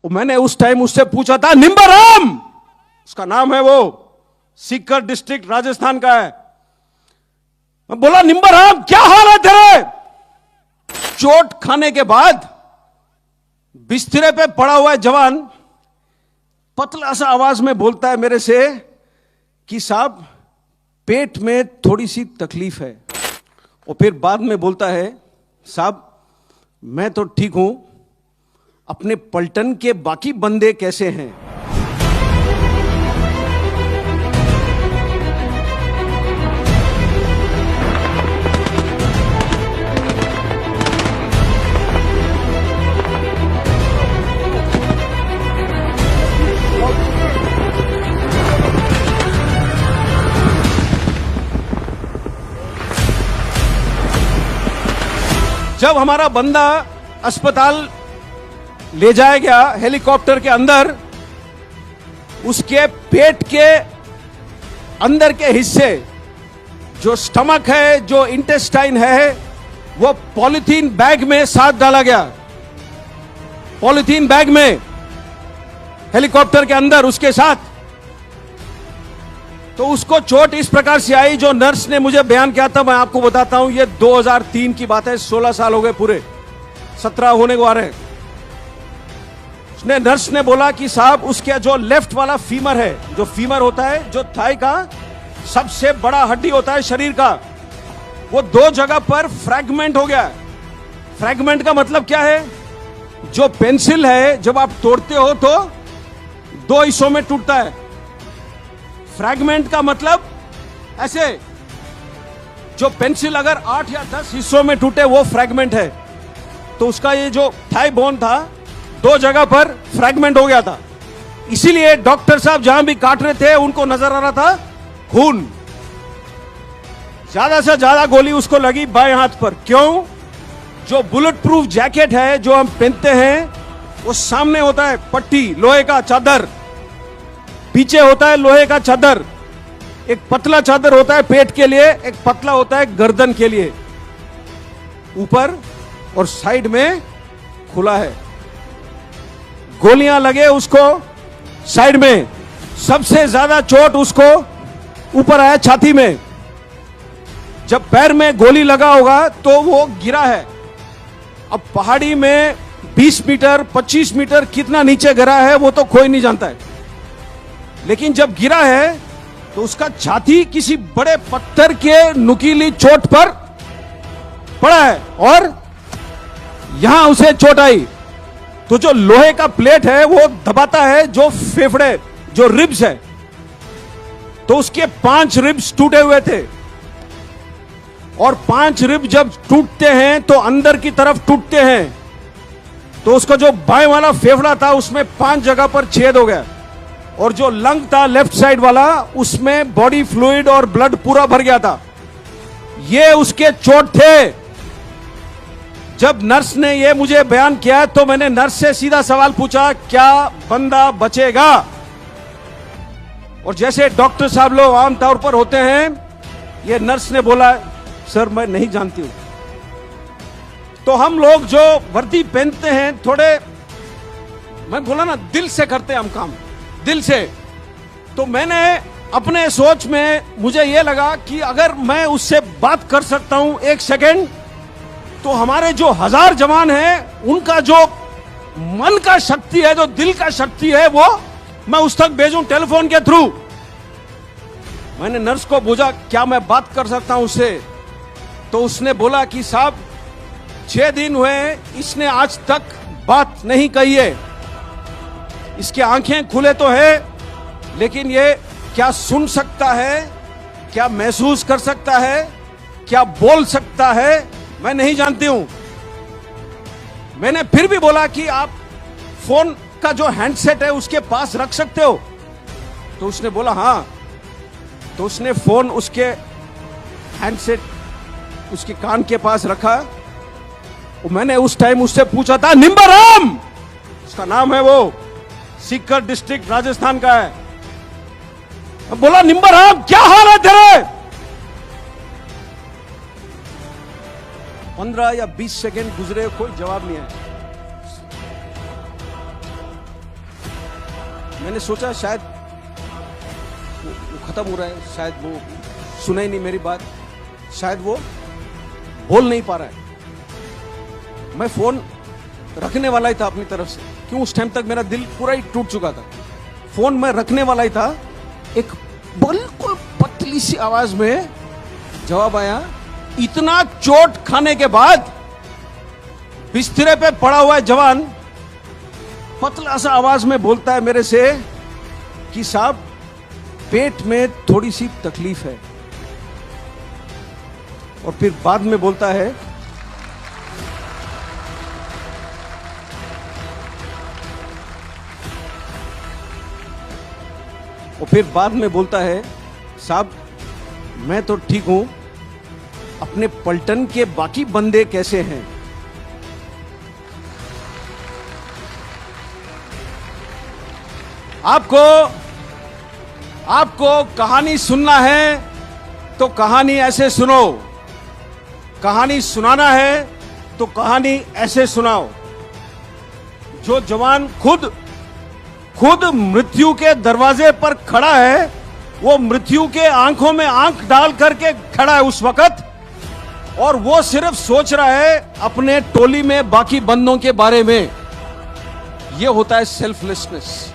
मैंने उस टाइम उससे पूछा था, निम्बाराम उसका नाम है, वो सीकर डिस्ट्रिक्ट राजस्थान का है। मैं बोला, निम्बाराम क्या हाल है तेरे? चोट खाने के बाद बिस्तरे पे पड़ा हुआ है जवान, पतला सा आवाज में बोलता है मेरे से कि साहब पेट में थोड़ी सी तकलीफ है, और फिर बाद में बोलता है, साहब मैं तो ठीक हूं, अपने पलटन के बाकी बंदे कैसे हैं? जब हमारा बंदा अस्पताल ले जाया गया हेलीकॉप्टर के अंदर, उसके पेट के अंदर के हिस्से, जो स्टमक है, जो इंटेस्टाइन है, वो पॉलिथीन बैग में साथ डाला गया। पॉलिथीन बैग में हेलीकॉप्टर के अंदर उसके साथ। तो उसको चोट इस प्रकार से आई, जो नर्स ने मुझे बयान किया था, मैं आपको बताता हूं, ये 2003 की बात है, 16 साल हो गए पूरे, 17 होने को आ रहे हैं। उसने नर्स ने बोला कि साहब उसके जो लेफ्ट वाला फीमर है, जो फीमर होता है, जो थाई का सबसे बड़ा हड्डी होता है शरीर का, वो 2 जगह पर फ्रैगमेंट हो गया। फ्रैगमेंट का मतलब क्या है? जो पेंसिल है जब आप तोड़ते हो तो 2 हिस्सों में टूटता है। फ्रैगमेंट का मतलब ऐसे, जो पेंसिल अगर 8 या 10 हिस्सों में टूटे वो फ्रैगमेंट है। तो उसका ये जो थाई बोन था, 2 जगह पर फ्रैगमेंट हो गया था। इसीलिए डॉक्टर साहब जहां भी काट रहे थे उनको नजर आ रहा था खून। ज्यादा से ज्यादा गोली उसको लगी बाएं हाथ पर। क्यों? जो बुलेट प्रूफ जैकेट है जो हम पहनते हैं, वो सामने होता है पट्टी, लोहे का चादर, पीछे होता है लोहे का चादर। एक पतला चादर होता है पेट के लिए, एक पतला होता है गर्दन के लिए। ऊपर और साइड में खुला है। गोलियां लगे उसको साइड में। सबसे ज्यादा चोट उसको ऊपर आया छाती में। जब पैर में गोली लगा होगा तो वो गिरा है। अब पहाड़ी में 20 मीटर 25 मीटर कितना नीचे गिरा है वो तो कोई नहीं जानता है, लेकिन जब गिरा है तो उसका छाती किसी बड़े पत्थर के नुकीली चोट पर पड़ा है, और यहां उसे चोट आई। तो जो लोहे का प्लेट है वो दबाता है जो फेफड़े, जो रिब्स है। तो उसके 5 रिब्स टूटे हुए थे, और 5 रिब जब टूटते हैं तो अंदर की तरफ टूटते हैं। तो उसका जो बाएं वाला फेफड़ा था उसमें 5 जगह पर छेद हो गया, और जो लंग था लेफ्ट साइड वाला, उसमें बॉडी फ्लूइड और ब्लड पूरा भर गया था। ये उसके चोट थे। जब नर्स ने ये मुझे बयान किया तो मैंने नर्स से सीधा सवाल पूछा, क्या बंदा बचेगा? और जैसे डॉक्टर साहब लोग आमतौर पर होते हैं, ये नर्स ने बोला, सर मैं नहीं जानती हूं। तो हम लोग जो वर्दी पहनते हैं, थोड़े, मैं बोला ना, दिल से करते हैं हम काम, दिल से। तो मैंने अपने सोच में, मुझे यह लगा कि अगर मैं उससे बात कर सकता हूं 1 सेकेंड, तो हमारे जो 1000 जवान हैं, उनका जो मन का शक्ति है, जो दिल का शक्ति है, वो मैं उस तक भेजूं टेलीफोन के थ्रू। मैंने नर्स को पूछा, क्या मैं बात कर सकता हूं उससे? तो उसने बोला कि साहब 6 दिन हुए, इसने आज तक बात नहीं कही है। इसकी आंखें खुले तो है, लेकिन ये क्या सुन सकता है, क्या महसूस कर सकता है, क्या बोल सकता है, मैं नहीं जानती हूं। मैंने फिर भी बोला कि आप फोन का जो हैंडसेट है उसके पास रख सकते हो? तो उसने बोला हां। तो उसने फोन उसके हैंडसेट उसके कान के पास रखा। मैंने उस टाइम उससे पूछा था, निम्बाराम उसका नाम है, वो सीकर डिस्ट्रिक्ट राजस्थान का है। बोला, निम्बाराम क्या हाल है तेरे? 15 या 20 सेकंड गुजरे, कोई जवाब नहीं आया। मैंने सोचा शायद वो खत्म हो रहा है, शायद वो सुना ही नहीं मेरी बात, शायद वो बोल नहीं पा रहा है। मैं फोन रखने वाला ही था अपनी तरफ से, क्यों उस टाइम तक मेरा दिल पूरा ही टूट चुका था। फोन मैं रखने वाला ही था, एक बिल्कुल पतली सी आवाज में जवाब आया। इतना चोट खाने के बाद बिस्तरे पे पड़ा हुआ जवान पतला सा आवाज में बोलता है मेरे से कि साहब पेट में थोड़ी सी तकलीफ है, और फिर बाद में बोलता है साहब मैं तो ठीक हूं, अपने पलटन के बाकी बंदे कैसे हैं? आपको कहानी सुनना है तो कहानी ऐसे सुनो, कहानी सुनाना है तो कहानी ऐसे सुनाओ। जो जवान खुद मृत्यु के दरवाजे पर खड़ा है, वो मृत्यु के आंखों में आंख डाल करके खड़ा है उस वक्त, और वो सिर्फ सोच रहा है अपने टोली में बाकी बंदों के बारे में। ये होता है सेल्फलेसनेस।